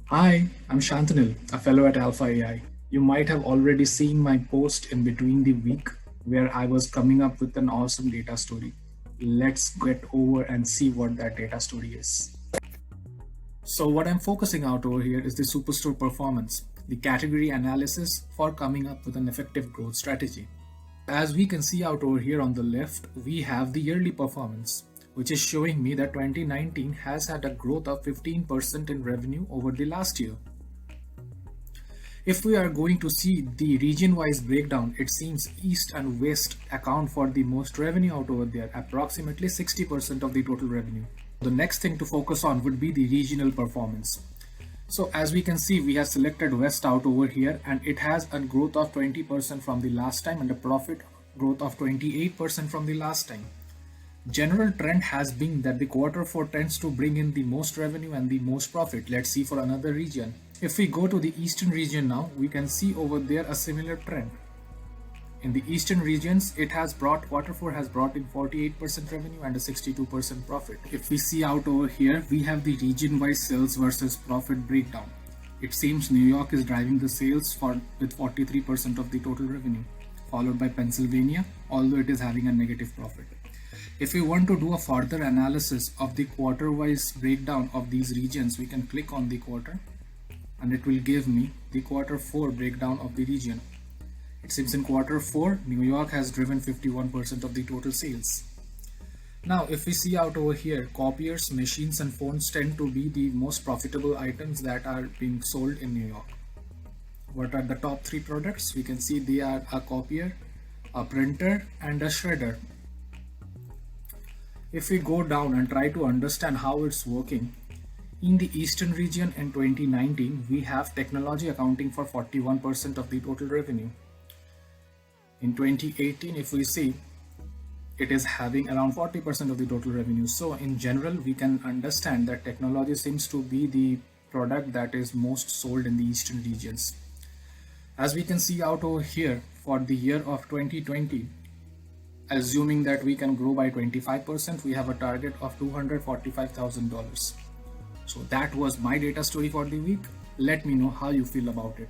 Hi, I'm Shantanil, a fellow at Alphaa AI. You might have already seen my post in between the week where I was coming up with an awesome data story. Let's get over and see what that data story is. So, what I'm focusing out over here is the Superstore performance, the category analysis for coming up with an effective growth strategy. As we can see out over here on the left, we have the yearly performance, which is showing me that 2019 has had a growth of 15% in revenue over the last year. If we are going to see the region-wise breakdown, it seems East and West account for the most revenue out over there, approximately 60% of the total revenue. The next thing to focus on would be the regional performance. So as we can see, we have selected West out over here and it has a growth of 20% from the last time and a profit growth of 28% from the last time. General trend has been that the quarter 4 tends to bring in the most revenue and the most profit. Let's see for another region. If we go to the eastern region now, we can see over there a similar trend. In the eastern regions, quarter 4 has brought in 48% revenue and a 62% profit. If we see out over here, we have the region-wise sales versus profit breakdown. It seems New York is driving the sales with 43% of the total revenue, followed by Pennsylvania, although it is having a negative profit. If we want to do a further analysis of the quarter-wise breakdown of these regions, we can click on the quarter and it will give me the quarter 4 breakdown of the region. It seems in quarter 4, New York has driven 51% of the total sales. Now, if we see out over here, copiers, machines and phones tend to be the most profitable items that are being sold in New York. What are the top 3 products? We can see they are a copier, a printer and a shredder. If we go down and try to understand how it's working, in the eastern region in 2019, we have technology accounting for 41% of the total revenue. In 2018, if we see, it is having around 40% of the total revenue. So in general, we can understand that technology seems to be the product that is most sold in the eastern regions. As we can see out over here, for the year of 2020, assuming that we can grow by 25%, we have a target of $245,000. So that was my data story for the week. Let me know how you feel about it.